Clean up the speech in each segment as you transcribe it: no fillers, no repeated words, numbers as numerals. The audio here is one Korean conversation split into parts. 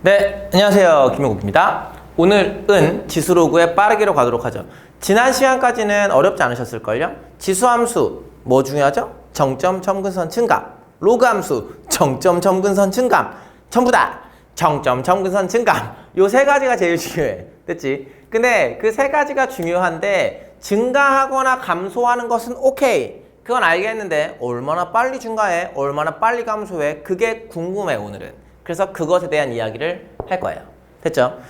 네, 안녕하세요. 김용국입니다. 오늘은 지수로그의 빠르기로 가도록 하죠. 지난 시간까지는 어렵지 않으셨을걸요? 지수함수 뭐 중요하죠? 정점, 점근선, 증감. 로그 함수 정점, 점근선, 증감. 전부 다 정점, 점근선, 증감. 요 세 가지가 제일 중요해. 됐지? 근데 그 세 가지가 중요한데 증가하거나 감소하는 것은 오케이. 그건 알겠는데 얼마나 빨리 증가해? 얼마나 빨리 감소해? 그게 궁금해, 오늘은. 그래서 그것에 대한 이야기를 할 거예요. 됐죠?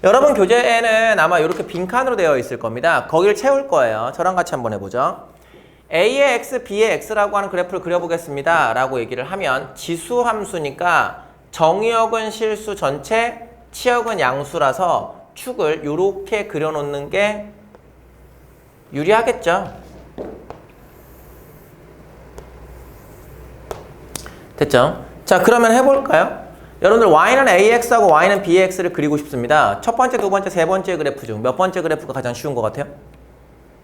여러분 교재에는 아마 이렇게 빈칸으로 되어 있을 겁니다. 거기를 채울 거예요. 저랑 같이 한번 해보죠. A의 X, B의 X라고 하는 그래프를 그려보겠습니다. 라고 얘기를 하면 지수 함수니까 정의역은 실수 전체, 치역은 양수라서 축을 이렇게 그려놓는 게 유리하겠죠? 됐죠? 자, 그러면 해볼까요? 여러분들 y는 ax하고 y는 bx를 그리고 싶습니다. 첫 번째, 두 번째, 세 번째 그래프 중 몇 번째 그래프가 가장 쉬운 것 같아요?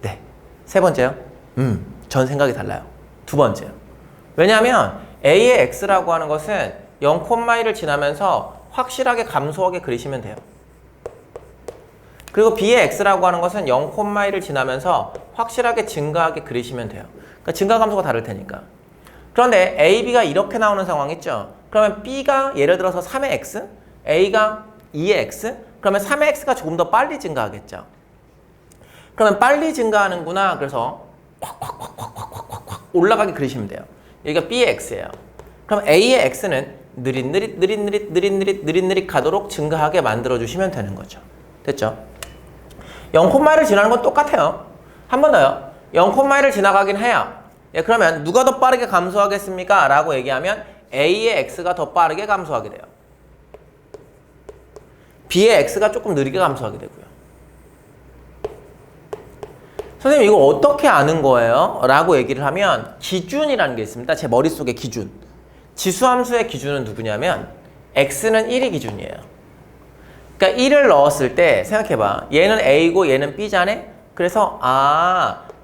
네, 세 번째요? 전 생각이 달라요. 두 번째요. 왜냐하면 a의 x라고 하는 것은 0,1을 지나면서 확실하게 감소하게 그리시면 돼요. 그리고 b의 x라고 하는 것은 0,1을 지나면서 확실하게 증가하게 그리시면 돼요. 그러니까 증가 감소가 다를 테니까. 그런데 a, b가 이렇게 나오는 상황 있죠? 그러면 b가 예를 들어서 3의 x, a가 2의 x, 그러면 3의 x가 조금 더 빨리 증가하겠죠. 그러면 빨리 증가하는구나. 그래서 확 올라가게 그리시면 돼요. 여기가 b의 x예요. 그럼 a의 x는 느릿느릿 가도록 증가하게 만들어주시면 되는 거죠. 됐죠? 0,1을 지나는 건 똑같아요. 한 번 더요. 0,1을 지나가긴 해요. 예, 그러면 누가 더 빠르게 감소하겠습니까? 라고 얘기하면 A의 X가 더 빠르게 감소하게 돼요. B의 X가 조금 느리게 감소하게 되고요. 선생님 이거 어떻게 아는 거예요? 라고 얘기를 하면 기준이라는 게 있습니다. 제 머릿속에 기준. 지수함수의 기준은 누구냐면 X는 1이 기준이에요. 그러니까 1을 넣었을 때 생각해봐. 얘는 A고 얘는 B잖아? 그래서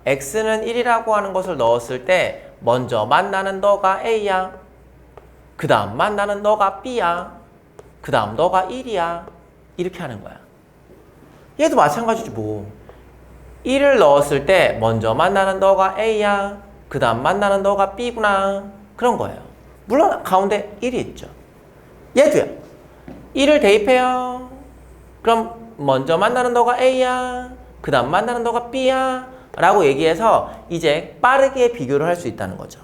X는 1이라고 하는 것을 넣었을 때 먼저 만나는 너가 A야. 그 다음 만나는 너가 B야. 그 다음 너가 1이야. 이렇게 하는 거야. 얘도 마찬가지지 뭐. 1을 넣었을 때 먼저 만나는 너가 A야. 그 다음 만나는 너가 B구나. 그런 거예요. 물론 가운데 1이 있죠. 얘도요. 1을 대입해요. 그럼 먼저 만나는 너가 A야. 그 다음 만나는 너가 B야. 라고 얘기해서 이제 빠르게 비교를 할 수 있다는 거죠.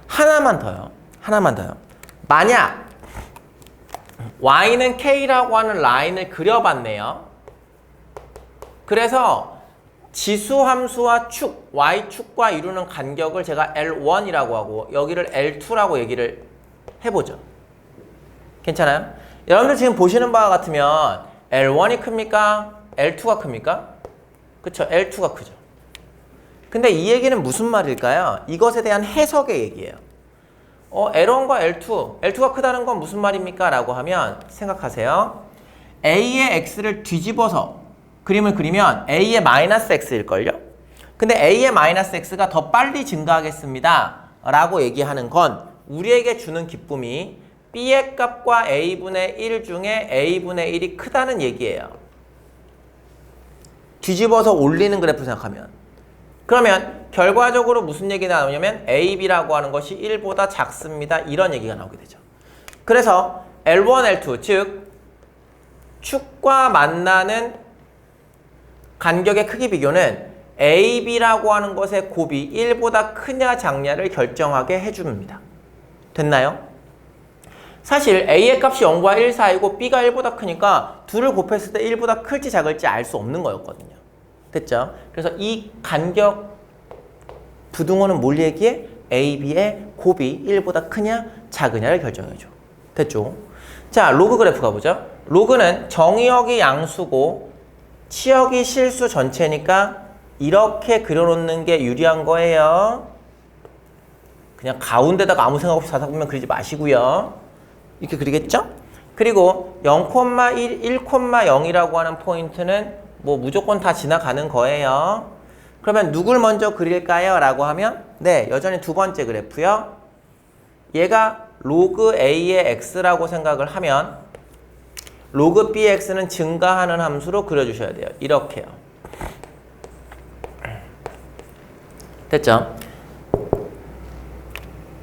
하나만 더요. 만약 y는 k라고 하는 라인을 그려봤네요. 그래서 지수함수와 축, y축과 이루는 간격을 제가 L1이라고 하고 여기를 L2라고 얘기를 해보죠. 괜찮아요? 여러분들 지금 보시는 바와 같으면 L1이 큽니까? L2가 큽니까? 그쵸? L2가 크죠. 근데 이 얘기는 무슨 말일까요? 이것에 대한 해석의 얘기예요. L1과 L2, L2가 크다는 건 무슨 말입니까? 라고 하면 생각하세요. A의 X를 뒤집어서 그림을 그리면 A의 마이너스 X일걸요? 근데 A의 마이너스 X가 더 빨리 증가하겠습니다. 라고 얘기하는 건 우리에게 주는 기쁨이 B의 값과 A분의 1 중에 A분의 1이 크다는 얘기예요. 뒤집어서 올리는 그래프 생각하면. 그러면 결과적으로 무슨 얘기가 나오냐면 A, B라고 하는 것이 1보다 작습니다. 이런 얘기가 나오게 되죠. 그래서 L1, L2 즉 축과 만나는 간격의 크기 비교는 A, B라고 하는 것의 곱이 1보다 크냐 작냐를 결정하게 해줍니다. 됐나요? 사실 A의 값이 0과 1 사이고 B가 1보다 크니까 둘을 곱했을 때 1보다 클지 작을지 알 수 없는 거였거든요. 됐죠? 그래서 이 간격 부등호는 뭘 얘기해? A, B의 곱이 1보다 크냐 작으냐를 결정해줘. 됐죠? 자, 로그 그래프 가보죠. 로그는 정의역이 양수고 치역이 실수 전체니까 이렇게 그려놓는 게 유리한 거예요. 그냥 가운데다가 아무 생각 없이 사사보면 그리지 마시고요. 이렇게 그리겠죠? 그리고 0,1, 1,0이라고 하는 포인트는 뭐 무조건 다 지나가는 거예요. 그러면 누굴 먼저 그릴까요? 라고 하면 네, 여전히 두 번째 그래프요. 얘가 로그 A의 x라고 생각을 하면 로그 B의 x는 증가하는 함수로 그려주셔야 돼요. 이렇게요. 됐죠?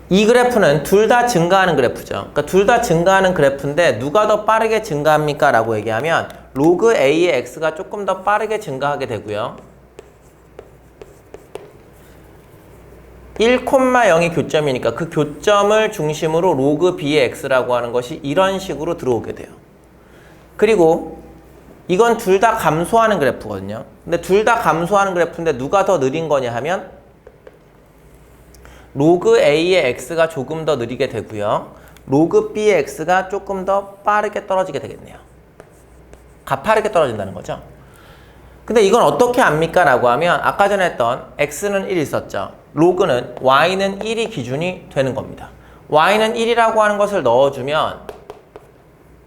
이 그래프는 둘 다 증가하는 그래프죠. 그러니까 둘 다 증가하는 그래프인데 누가 더 빠르게 증가합니까? 라고 얘기하면 로그 A의 x가 조금 더 빠르게 증가하게 되고요. 1,0이 교점이니까 그 교점을 중심으로 로그 B의 x라고 하는 것이 이런 식으로 들어오게 돼요. 그리고 이건 둘 다 감소하는 그래프거든요. 근데 둘 다 감소하는 그래프인데 누가 더 느린 거냐 하면 로그 A의 x가 조금 더 느리게 되고요. 로그 B의 x가 조금 더 빠르게 떨어지게 되겠네요. 가파르게 떨어진다는 거죠. 근데 이건 어떻게 압니까? 라고 하면 아까 전에 했던 x는 1 있었죠. 로그는 y는 1이 기준이 되는 겁니다. y는 1이라고 하는 것을 넣어주면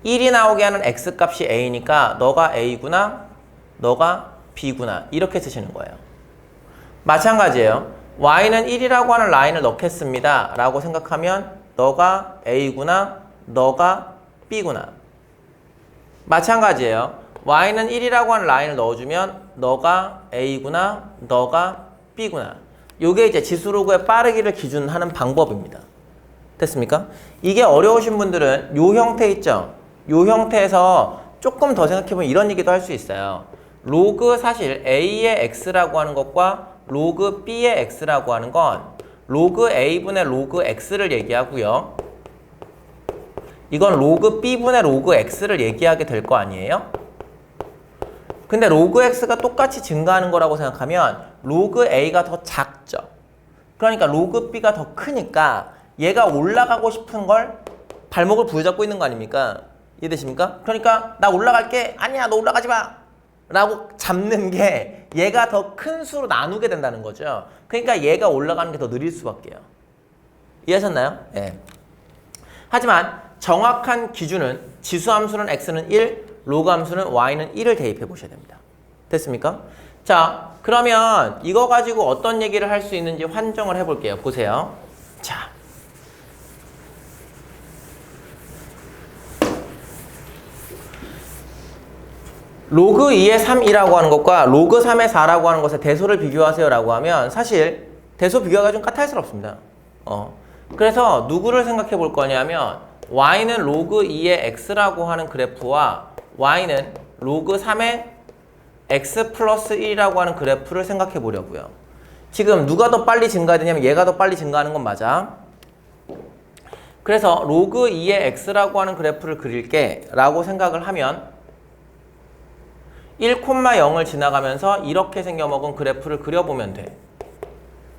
1이 나오게 하는 x값이 a니까 너가 a구나, 너가 b구나 이렇게 쓰시는 거예요. 마찬가지예요. y는 1이라고 하는 라인을 넣겠습니다 라고 생각하면 너가 a구나, 너가 b구나. 마찬가지예요. y는 1이라고 하는 라인을 넣어주면 너가 a구나, 너가 b구나. 요게 이제 지수로그의 빠르기를 기준하는 방법입니다. 됐습니까? 이게 어려우신 분들은 요 형태 있죠? 요 형태에서 조금 더 생각해보면 이런 얘기도 할 수 있어요. 로그 사실 a의 x라고 하는 것과 로그 b의 x라고 하는 건 로그 a분의 로그 x를 얘기하고요. 이건 로그 b분의 로그 x를 얘기하게 될 거 아니에요? 근데 로그 x가 똑같이 증가하는 거라고 생각하면 로그 a가 더 작죠. 그러니까 로그 b가 더 크니까 얘가 올라가고 싶은 걸 발목을 부여잡고 있는 거 아닙니까? 이해되십니까? 그러니까 나 올라갈게. 아니야 너 올라가지 마. 라고 잡는 게 얘가 더 큰 수로 나누게 된다는 거죠. 그러니까 얘가 올라가는 게 더 느릴 수밖에요. 이해하셨나요? 예. 하지만 정확한 기준은 지수함수는 x는 1, 로그 함수는 y는 1을 대입해 보셔야 됩니다. 됐습니까? 자, 그러면 이거 가지고 어떤 얘기를 할 수 있는지 환정을 해볼게요. 보세요. 자, 로그 2의 3이라고 하는 것과 로그 3의 4라고 하는 것의 대소를 비교하세요 라고 하면 사실 대소 비교가 좀 까탈스럽습니다. 그래서 누구를 생각해 볼 거냐면 y는 로그 2의 x라고 하는 그래프와 y는 로그 3의 x 플러스 1이라고 하는 그래프를 생각해 보려고요. 지금 누가 더 빨리 증가되냐면 얘가 더 빨리 증가하는 건 맞아. 그래서 로그 2의 x라고 하는 그래프를 그릴게 라고 생각을 하면 1,0을 지나가면서 이렇게 생겨먹은 그래프를 그려보면 돼.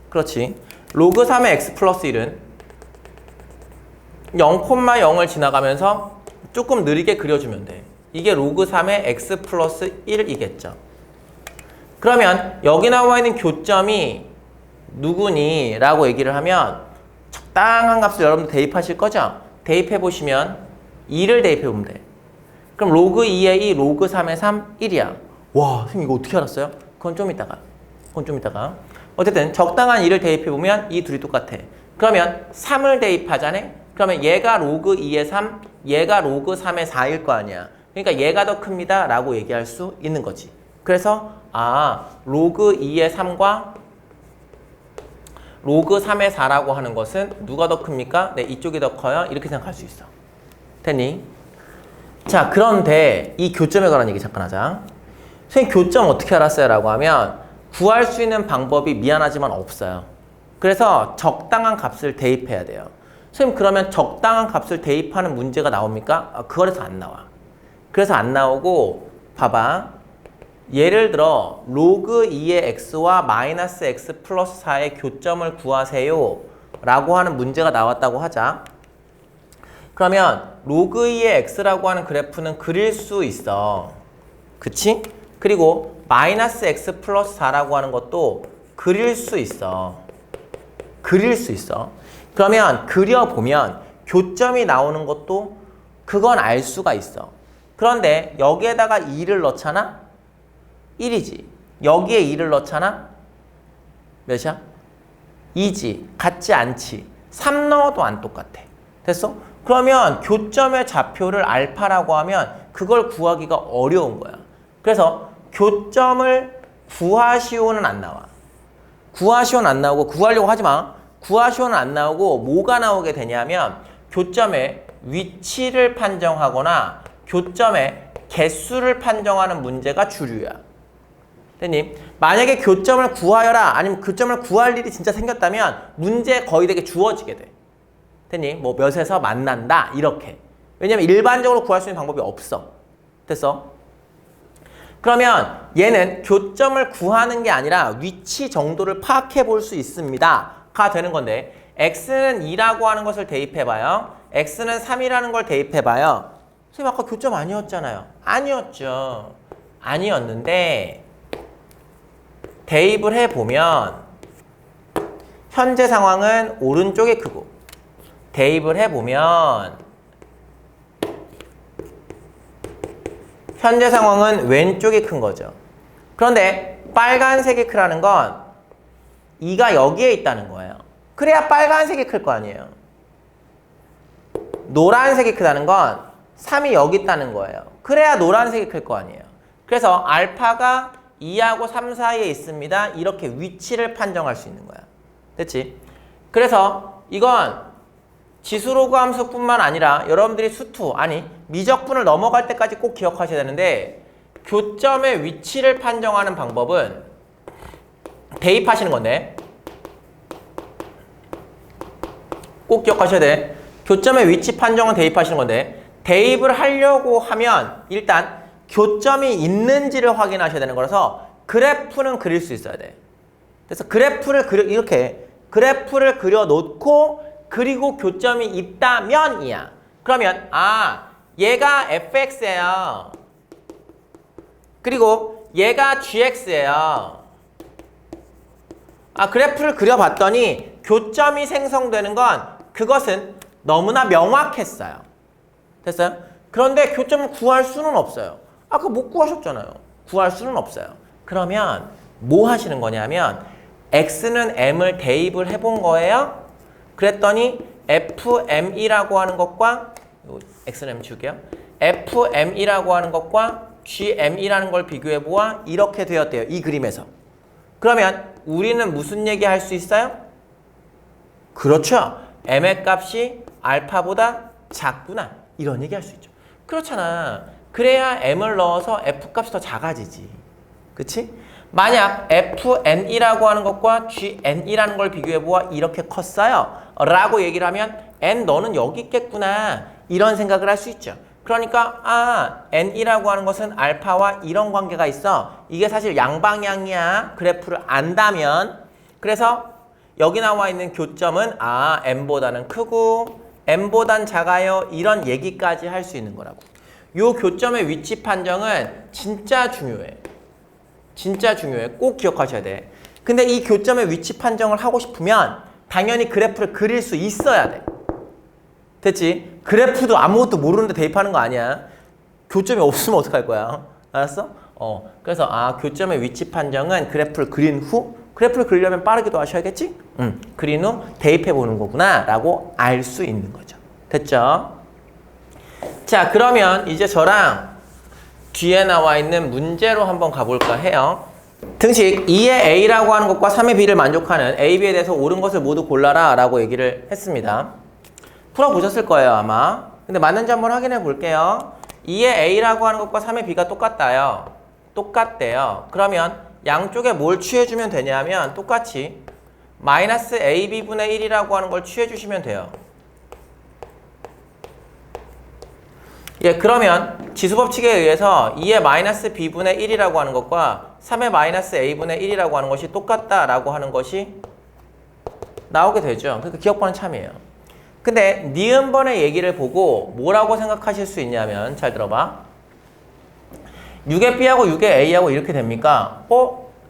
그렇지. 로그 3의 x 플러스 1은 0,0을 지나가면서 조금 느리게 그려주면 돼. 이게 로그 3의 x 플러스 1이겠죠. 그러면 여기 나와 있는 교점이 누구니? 라고 얘기를 하면 적당한 값을 여러분들 대입하실 거죠? 대입해보시면 2를 대입해보면 돼. 그럼 로그 2의 2, 로그 3의 3, 1이야. 와, 선생님 이거 어떻게 알았어요? 그건 좀 이따가. 어쨌든 적당한 2를 대입해보면 이 둘이 똑같아. 그러면 3을 대입하자네? 그러면 얘가 로그 2의 3, 얘가 로그 3의 4일 거 아니야. 그러니까 얘가 더 큽니다 라고 얘기할 수 있는 거지. 그래서 로그 2의 3과 로그 3의 4라고 하는 것은 누가 더 큽니까? 네, 이쪽이 더 커요. 이렇게 생각할 수 있어. 됐니? 자, 그런데 이 교점에 관한 얘기 잠깐 하자. 선생님 교점 어떻게 알았어요? 라고 하면 구할 수 있는 방법이 미안하지만 없어요. 그래서 적당한 값을 대입해야 돼요. 선생님 그러면 적당한 값을 대입하는 문제가 나옵니까? 그거에서 안 나와. 그래서 안 나오고 봐봐. 예를 들어 로그 2의 x와 마이너스 x 플러스 4의 교점을 구하세요 라고 하는 문제가 나왔다고 하자. 그러면 로그 2의 x라고 하는 그래프는 그릴 수 있어. 그치? 그리고 마이너스 x 플러스 4라고 하는 것도 그릴 수 있어. 그러면 그려보면 교점이 나오는 것도 그건 알 수가 있어. 그런데 여기에다가 2를 넣잖아? 1이지. 여기에 2를 넣잖아? 몇이야? 2지. 같지 않지. 3 넣어도 안 똑같아. 됐어? 그러면 교점의 좌표를 알파라고 하면 그걸 구하기가 어려운 거야. 그래서 교점을 구하시오는 안 나와. 구하시오는 안 나오고 구하려고 하지 마. 구하시오는 안 나오고 뭐가 나오게 되냐면 교점의 위치를 판정하거나 교점의 개수를 판정하는 문제가 주류야. 대님, 만약에 교점을 구하여라 아니면 교점을 구할 일이 진짜 생겼다면 문제 거의 되게 주어지게 돼. 대님, 뭐 몇에서 만난다 이렇게. 왜냐면 일반적으로 구할 수 있는 방법이 없어. 됐어? 그러면 얘는 교점을 구하는 게 아니라 위치 정도를 파악해 볼 수 있습니다 가 되는 건데 x는 2라고 하는 것을 대입해봐요. x는 3이라는 걸 대입해봐요. 선생님 아까 교점 아니었잖아요. 아니었죠. 아니었는데 대입을 해보면 현재 상황은 오른쪽이 크고 대입을 해보면 현재 상황은 왼쪽이 큰 거죠. 그런데 빨간색이 크라는 건 2가 여기에 있다는 거예요. 그래야 빨간색이 클 거 아니에요. 노란색이 크다는 건 3이 여기 있다는 거예요. 그래야 노란색이 클 거 아니에요. 그래서 알파가 2하고 3 사이에 있습니다. 이렇게 위치를 판정할 수 있는 거야. 됐지? 그래서 이건 지수로그 함수뿐만 아니라 여러분들이 수투, 아니 미적분을 넘어갈 때까지 꼭 기억하셔야 되는데 교점의 위치를 판정하는 방법은 대입하시는 건데 꼭 기억하셔야 돼. 교점의 위치 판정은 대입하시는 건데 대입을 하려고 하면 일단 교점이 있는지를 확인하셔야 되는 거라서 그래프는 그릴 수 있어야 돼. 그래서 이렇게 그래프를 그려놓고 그리고 교점이 있다면이야. 그러면 얘가 fx예요. 그리고 얘가 gx예요. 그래프를 그려봤더니 교점이 생성되는 건 그것은 너무나 명확했어요. 됐어요? 그런데 교점을 구할 수는 없어요. 아까 못 구하셨잖아요. 구할 수는 없어요. 그러면 뭐 하시는 거냐면 x는 m을 대입을 해본 거예요. 그랬더니 fm이라고 하는 것과 x는 m 줄게요. fm이라고 하는 것과 gm이라는 걸 비교해 보아 이렇게 되었대요. 이 그림에서. 그러면 우리는 무슨 얘기 할 수 있어요? 그렇죠. m의 값이 알파보다 작구나. 이런 얘기 할 수 있죠. 그렇잖아. 그래야 m을 넣어서 f 값이 더 작아지지. 그치? 만약 fn이라고 하는 것과 gn이라는 걸 비교해 보아 이렇게 컸어요 라고 얘기를 하면 n 너는 여기 있겠구나 이런 생각을 할 수 있죠. 그러니까 n이라고 하는 것은 알파와 이런 관계가 있어. 이게 사실 양방향이야. 그래프를 안다면. 그래서 여기 나와 있는 교점은 m보다는 크고 m보단 작아요 이런 얘기까지 할 수 있는 거라고. 요 교점의 위치 판정은 진짜 중요해. 진짜 중요해. 꼭 기억하셔야 돼. 근데 이 교점의 위치 판정을 하고 싶으면 당연히 그래프를 그릴 수 있어야 돼. 됐지? 그래프도 아무것도 모르는데 대입하는 거 아니야. 교점이 없으면 어떡할 거야? 알았어? 그래서 교점의 위치 판정은 그래프를 그린 후, 그래프를 그리려면 빠르게도 하셔야겠지? 그린 후 대입해 보는 거구나 라고 알 수 있는 거죠. 됐죠? 자, 그러면 이제 저랑 뒤에 나와 있는 문제로 한번 가볼까 해요. 등식 2의 a라고 하는 것과 3의 b를 만족하는 a, b에 대해서 옳은 것을 모두 골라라 라고 얘기를 했습니다. 풀어보셨을 거예요 아마. 근데 맞는지 한번 확인해 볼게요. 2의 a라고 하는 것과 3의 b가 똑같다요. 똑같대요. 그러면 양쪽에 뭘 취해주면 되냐면 똑같이 마이너스 ab분의 1이라고 하는 걸 취해주시면 돼요. 예, 그러면 지수법칙에 의해서 2의 마이너스 b분의 1이라고 하는 것과 3의 마이너스 a분의 1이라고 하는 것이 똑같다라고 하는 것이 나오게 되죠. 그러니까 기억번호 참이에요. 근데 니은번의 얘기를 보고 뭐라고 생각하실 수 있냐면 잘 들어봐. 6의 b하고 6의 a하고 이렇게 됩니까?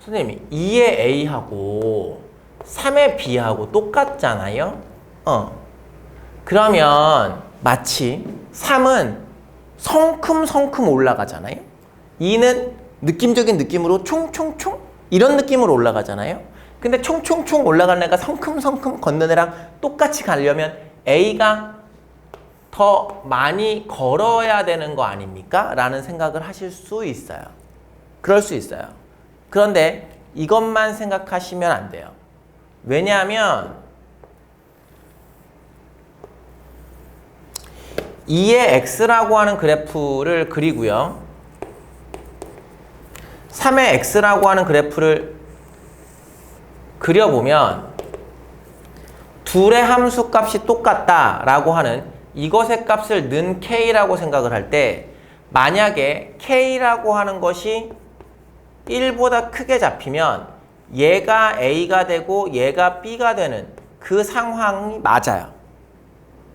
선생님이 2의 a하고 3의 b하고 똑같잖아요? 그러면 마치 3은 성큼성큼 올라가잖아요. 2는 느낌적인 느낌으로 총총총 이런 느낌으로 올라가잖아요. 근데 총총총 올라가는 애가 성큼성큼 걷는 애랑 똑같이 가려면 A가 더 많이 걸어야 되는 거 아닙니까? 라는 생각을 하실 수 있어요. 그럴 수 있어요. 그런데 이것만 생각하시면 안 돼요. 왜냐하면 2의 x라고 하는 그래프를 그리고요. 3의 x라고 하는 그래프를 그려보면 둘의 함수 값이 똑같다라고 하는 이것의 값을 는 k라고 생각을 할 때 만약에 k라고 하는 것이 1보다 크게 잡히면 얘가 a가 되고 얘가 b가 되는 그 상황이 맞아요.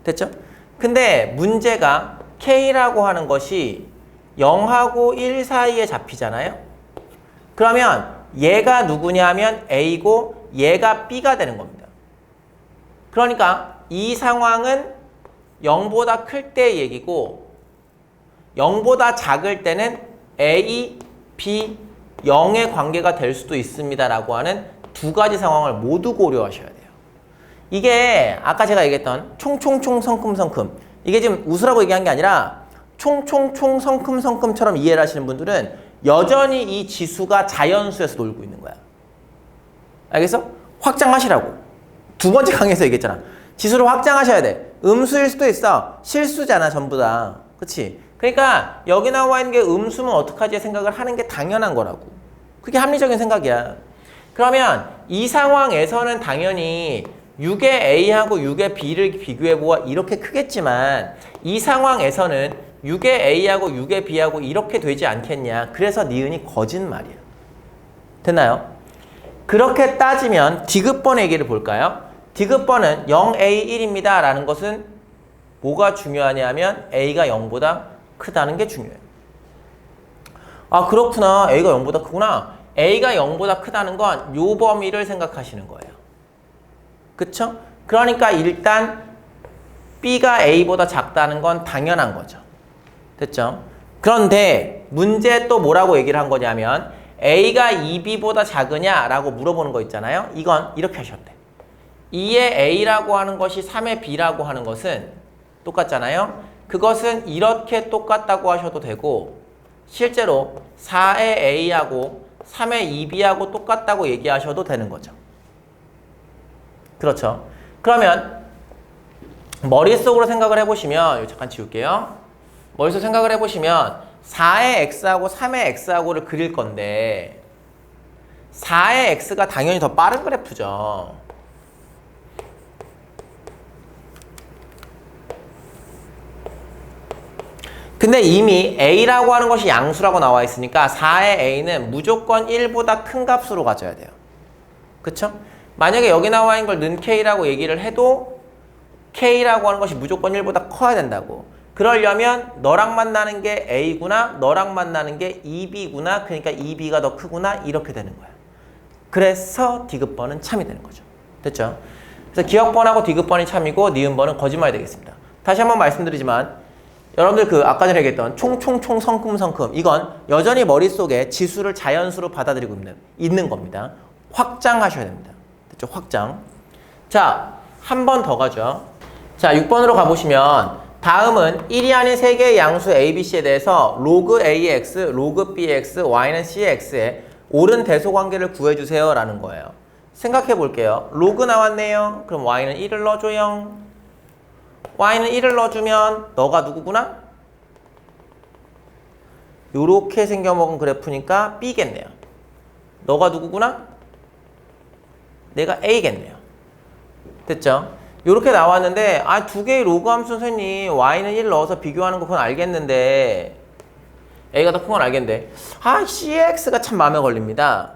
됐죠? 근데 문제가 k라고 하는 것이 0하고 1 사이에 잡히잖아요. 그러면 얘가 누구냐면 a고 얘가 b가 되는 겁니다. 그러니까 이 상황은 0보다 클 때 얘기고 0보다 작을 때는 a, b, 0의 관계가 될 수도 있습니다라고 하는 두 가지 상황을 모두 고려하셔야 돼요. 이게 아까 제가 얘기했던 총총총 성큼성큼 이게 지금 웃으라고 얘기한 게 아니라 총총총 성큼성큼처럼 이해를 하시는 분들은 여전히 이 지수가 자연수에서 놀고 있는 거야. 알겠어? 확장하시라고. 두 번째 강의에서 얘기했잖아. 지수를 확장하셔야 돼. 음수일 수도 있어. 실수잖아 전부 다. 그치? 그러니까 여기 나와 있는 게 음수면 어떡하지 생각을 하는 게 당연한 거라고. 그게 합리적인 생각이야. 그러면 이 상황에서는 당연히 6의 A하고 6의 B를 비교해보아 이렇게 크겠지만 이 상황에서는 6의 A하고 6의 B하고 이렇게 되지 않겠냐. 그래서 니은이 거짓말이야. 됐나요? 그렇게 따지면 디귿번 얘기를 볼까요? 디귿번은 0A1입니다 라는 것은 뭐가 중요하냐면 A가 0보다 크다는 게 중요해요. 아 그렇구나. A가 0보다 크구나. A가 0보다 크다는 건 요 범위를 생각하시는 거예요. 그쵸? 그러니까 일단 B가 A보다 작다는 건 당연한 거죠. 됐죠? 그런데 문제 또 뭐라고 얘기를 한 거냐면 A가 2B보다 작으냐라고 물어보는 거 있잖아요. 이건 이렇게 하셔도 돼. 2의 A라고 하는 것이 3의 B라고 하는 것은 똑같잖아요. 그것은 이렇게 똑같다고 하셔도 되고 실제로 4의 A하고 3의 2B하고 똑같다고 얘기하셔도 되는 거죠. 그렇죠. 그러면 머릿속으로 생각을 해보시면 이거 잠깐 지울게요. 머릿속으로 생각을 해보시면 4의 X하고 3의 X하고를 그릴 건데 4의 X가 당연히 더 빠른 그래프죠. 근데 이미 A라고 하는 것이 양수라고 나와 있으니까 4의 A는 무조건 1보다 큰 값으로 가져야 돼요. 그쵸? 만약에 여기 나와 있는 걸 는 K라고 얘기를 해도 K라고 하는 것이 무조건 1보다 커야 된다고. 그러려면 너랑 만나는 게 A구나 너랑 만나는 게 2B구나 그러니까 2B가 더 크구나 이렇게 되는 거야. 그래서 디귿번은 참이 되는 거죠. 됐죠? 그래서 기억번하고 디귿번이 참이고 니은번은 거짓말이 되겠습니다. 다시 한번 말씀드리지만 여러분들 아까 전에 얘기했던 총총총 성큼성큼 이건 여전히 머릿속에 지수를 자연수로 받아들이고 있는 겁니다. 확장하셔야 됩니다. 됐죠? 확장. 자, 한 번 더 가죠. 자, 6번으로 가보시면 다음은 1이 아닌 3개의 양수 A, B, C에 대해서 로그 AX, 로그 BX, Y는 CX의 옳은 대소관계를 구해주세요 라는 거예요. 생각해 볼게요. 로그 나왔네요. 그럼 Y는 1을 넣어줘요. Y는 1을 넣어주면 너가 누구구나? 요렇게 생겨먹은 그래프니까 B겠네요. 너가 누구구나? 내가 A겠네요. 됐죠? 요렇게 나왔는데 두 개의 로그 함수 선생님 Y는 1 넣어서 비교하는 거 그건 알겠는데 A가 더 큰 건 알겠는데 CX가 참 마음에 걸립니다.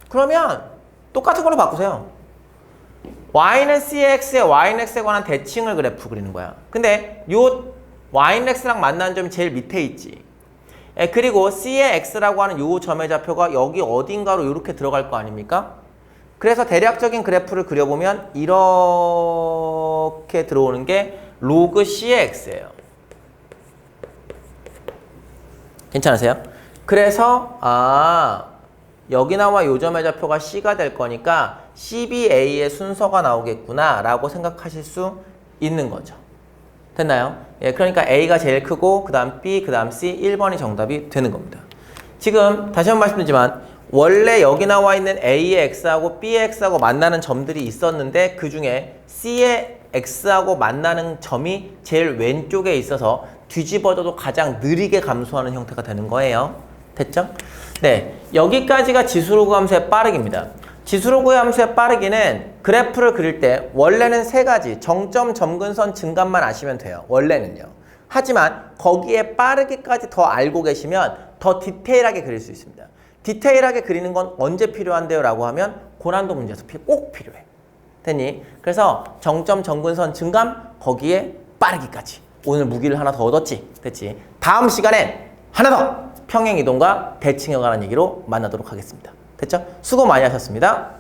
그러면 똑같은 걸로 바꾸세요. Y는 CX에 Y는 X에 관한 대칭을 그래프 그리는 거야. 근데 요 Y는 X랑 만나는 점이 제일 밑에 있지. 그리고 C의 X라고 하는 요 점의 좌표가 여기 어딘가로 이렇게 들어갈 거 아닙니까? 그래서 대략적인 그래프를 그려보면 이렇게 들어오는 게 로그 C의 X예요. 괜찮으세요? 그래서 여기 나와 요 점의 좌표가 C가 될 거니까 CBA의 순서가 나오겠구나 라고 생각하실 수 있는 거죠. 됐나요? 예, 그러니까 A가 제일 크고 그 다음 B, 그 다음 C, 1번이 정답이 되는 겁니다. 지금 다시 한번 말씀드리지만 원래 여기 나와 있는 A의 X하고 B의 X하고 만나는 점들이 있었는데 그 중에 C의 X하고 만나는 점이 제일 왼쪽에 있어서 뒤집어져도 가장 느리게 감소하는 형태가 되는 거예요. 됐죠? 네, 여기까지가 지수로그 함수의 빠르기입니다. 지수로그 함수의 빠르기는 그래프를 그릴 때 원래는 세 가지 정점, 점근선, 증감만 아시면 돼요. 원래는요. 하지만 거기에 빠르기까지 더 알고 계시면 더 디테일하게 그릴 수 있습니다. 디테일하게 그리는 건 언제 필요한데요? 라고 하면 고난도 문제에서 꼭 필요해. 됐니? 그래서 정점, 점근선, 증감 거기에 빠르기까지. 오늘 무기를 하나 더 얻었지? 됐지? 다음 시간엔 하나 더 평행이동과 대칭에 관한 얘기로 만나도록 하겠습니다. 됐죠? 수고 많이 하셨습니다.